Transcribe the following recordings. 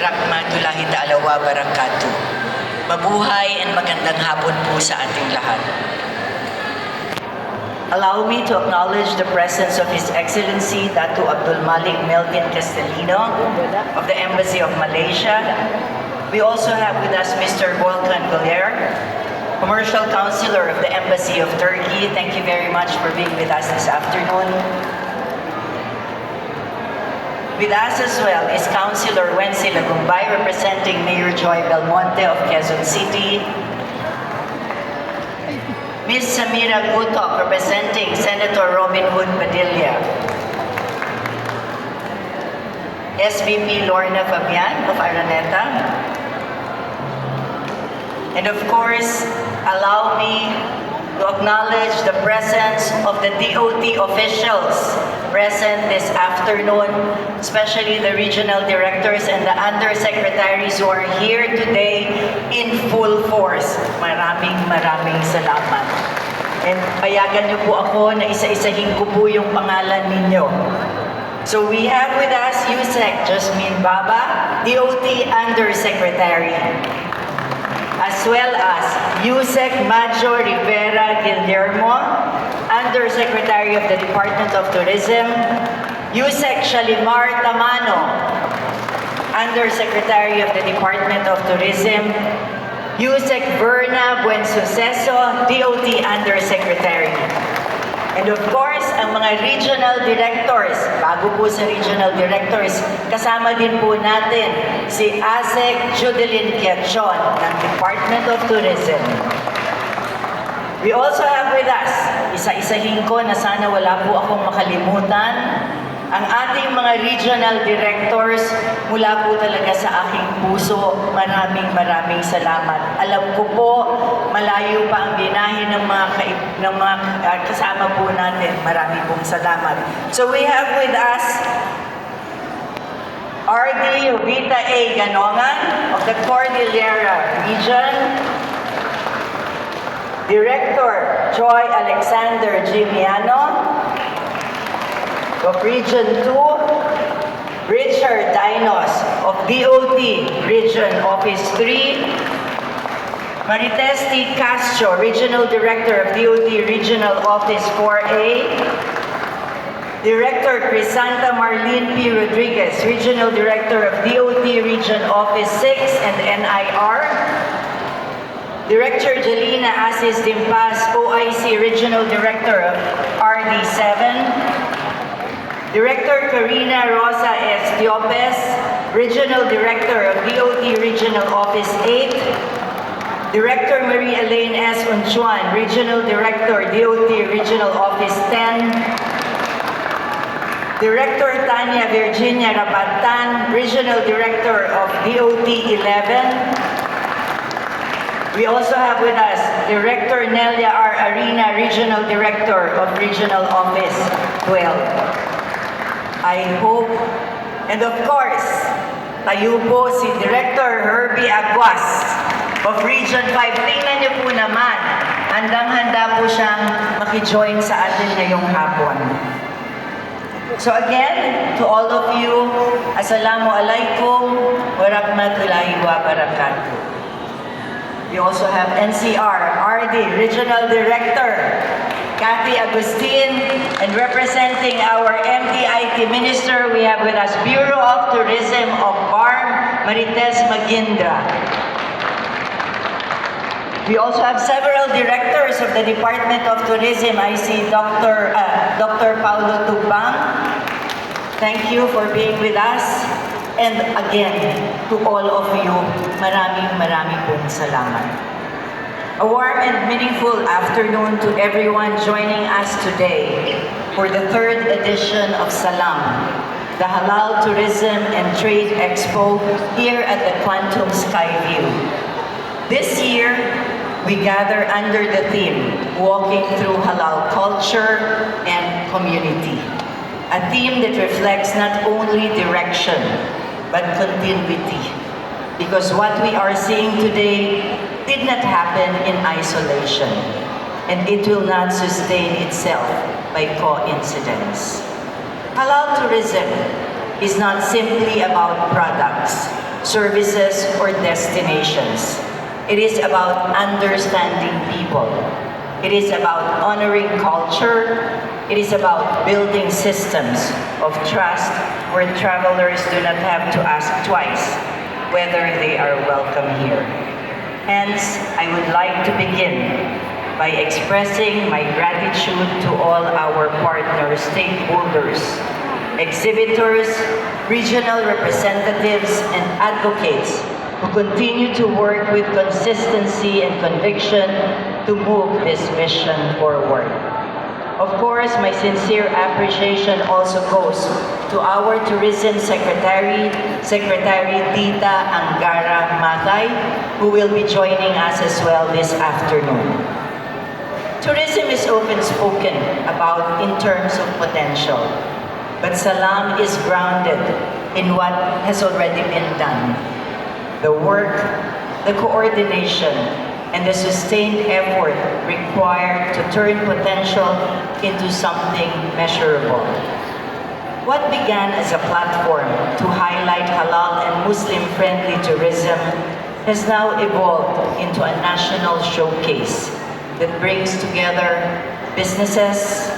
warahmatullahi ta'ala wa barakatuh. Mabuhay and magandang hapon po sa ating lahat. Allow me to acknowledge the presence of His Excellency Datu Abdul Malik Melvin Castellino of the Embassy of Malaysia. We also have with us Mr. Volkan Guler, Commercial Counselor of the Embassy of Turkey. Thank you very much for being with us this afternoon. With us as well is Councilor Wency Lagumbay, representing Mayor Joy Belmonte of Quezon City. Ms. Samira Gutok, representing Senator Robin Hood Padilla. SVP Lorna Fabian of Araneta. And of course, allow me to acknowledge the presence of the DOT officials present this afternoon, especially the regional directors and the undersecretaries who are here today in full force. Maraming salamat. And payagan niyo po ako na isa-isahin ko po yung pangalan ninyo. So we have with us Yusek Jasmine Baba, DOT Undersecretary, as well as Yusek Majo Rivera Guillermo, Undersecretary of the Department of Tourism, Yusek Shalimar Tamano, Undersecretary of the Department of Tourism, Yusek Verna Buensuceso, DOT Undersecretary. And of course, ang mga regional directors, bago po sa regional directors, kasama din po natin si ASEC Judeline Quechon ng Department of Tourism. We also have with us, isa-isahin ko na sana wala po akong makalimutan, ang ating mga regional directors mula po talaga sa aking puso. Maraming salamat. Alam ko po, malayo pa ang binahe ng mga kasama po natin. Maraming pong salamat. So we have with us RD Jovita A. Ganongan of the Cordillera Region, Director Joy Alexander Gimiano of Region 2, Richard Dinos of DOT Region Office 3, Marites T. Castro, Regional Director of DOT Regional Office 4A, Director Crisanta Marlene P. Rodriguez, Regional Director of DOT Region Office 6 and NIR, Director Jelina Asis Dimpas, OIC Regional Director of RD7, Director Karina Rosa S. Diopes, Regional Director of DOT Regional Office 8, Director Marie Elaine S. Unchuan, Regional Director DOT Regional Office 10, Director Tanya Virginia Rabatan, Regional Director of DOT 11, we also have with us Director Nelia R. Arena, Regional Director of Regional Office 12. I hope, and of course, tayo po si Director Herbie Aguas of Region 5. Tingnan niyo po naman, handang-handa po siyang makijoin sa atin ngayong hapon. So again, to all of you, Assalamualaikum warahmatullahi wabarakatuh. We also have NCR, RD, Regional Director, Kathy Agustin, and representing our MDIT Minister, we have with us Bureau of Tourism of BARM, Marites Magindra. We also have several directors of the Department of Tourism. I see Dr. Paulo Tubang. Thank you for being with us. And again, to all of you, maraming pong salamat. A warm and meaningful afternoon to everyone joining us today for the third edition of Salam, the Halal Tourism and Trade Expo here at the Quantum Skyview. This year, we gather under the theme, Walking Through Halal Culture and Community, a theme that reflects not only direction, but continuity. Because what we are seeing today did not happen in isolation, and it will not sustain itself by coincidence. Halal tourism is not simply about products, services, or destinations. It is about understanding people. It is about honoring culture. It is about building systems of trust where travelers do not have to ask twice whether they are welcome here. Hence, I would like to begin by expressing my gratitude to all our partner stakeholders, exhibitors, regional representatives, and advocates who continue to work with consistency and conviction to move this mission forward. Of course, my sincere appreciation also goes to our Tourism Secretary, Secretary Tita Angara Matay, who will be joining us as well this afternoon. Tourism is often spoken about in terms of potential, but Salam is grounded in what has already been done. The work, the coordination, and the sustained effort required to turn potential into something measurable. What began as a platform to highlight halal and Muslim-friendly tourism has now evolved into a national showcase that brings together businesses,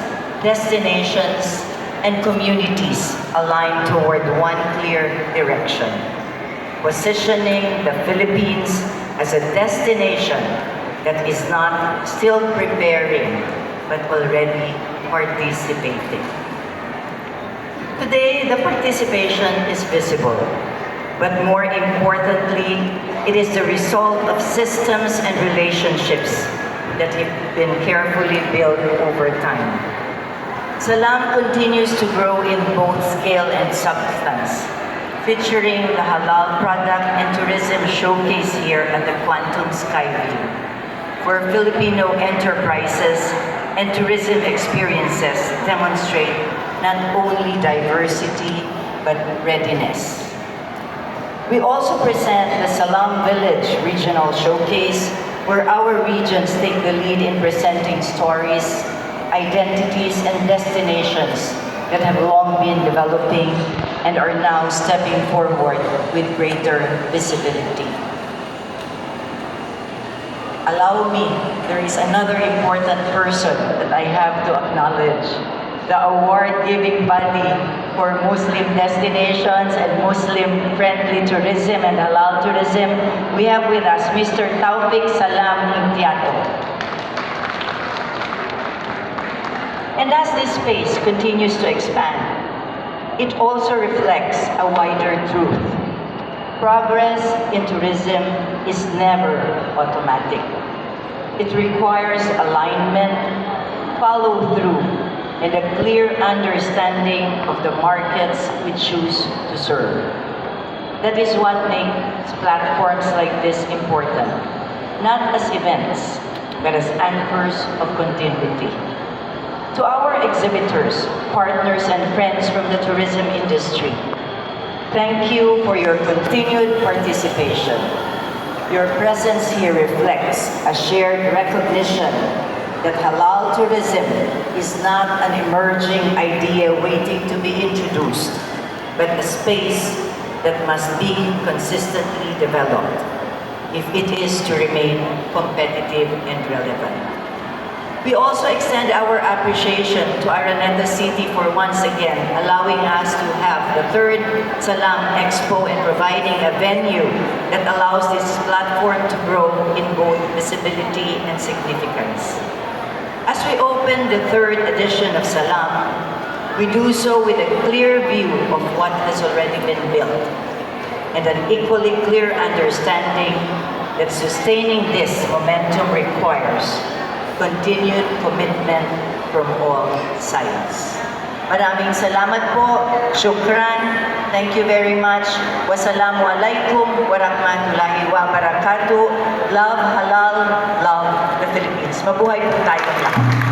destinations, and communities aligned toward one clear direction, positioning the Philippines as a destination that is not still preparing but already participating. Today, the participation is visible, but more importantly, it is the result of systems and relationships that have been carefully built over time. Salam continues to grow in both scale and substance, featuring the halal product and tourism showcase here at the Quantum Skyview, where Filipino enterprises and tourism experiences demonstrate not only diversity, but readiness. We also present the Salam Village Regional Showcase, where our regions take the lead in presenting stories, identities, and destinations that have long been developing and are now stepping forward with greater visibility. Allow me, there is another important person that I have to acknowledge. The award-giving body for Muslim destinations and Muslim-friendly tourism and halal tourism. We have with us Mr. Taufik Salam Imtiato. And as this space continues to expand, it also reflects a wider truth. Progress in tourism is never automatic. It requires alignment, follow-through, and a clear understanding of the markets we choose to serve. That is what makes platforms like this important, not as events, but as anchors of continuity. To our exhibitors, partners, and friends from the tourism industry, thank you for your continued participation. Your presence here reflects a shared recognition that halal tourism is not an emerging idea waiting to be introduced, but a space that must be consistently developed if it is to remain competitive and relevant. We also extend our appreciation to Araneta City for once again allowing us to have the third Salam Expo and providing a venue that allows this platform to grow in both visibility and significance. As we open the third edition of Salam, we do so with a clear view of what has already been built and an equally clear understanding that sustaining this momentum requires continued commitment from all sides. Maraming salamat po. Shukran. Thank you very much. Wassalamu alaikum wa rahmatullahi wa barakatuh. Love halal, love the Philippines. Mabuhay po tayong lahat.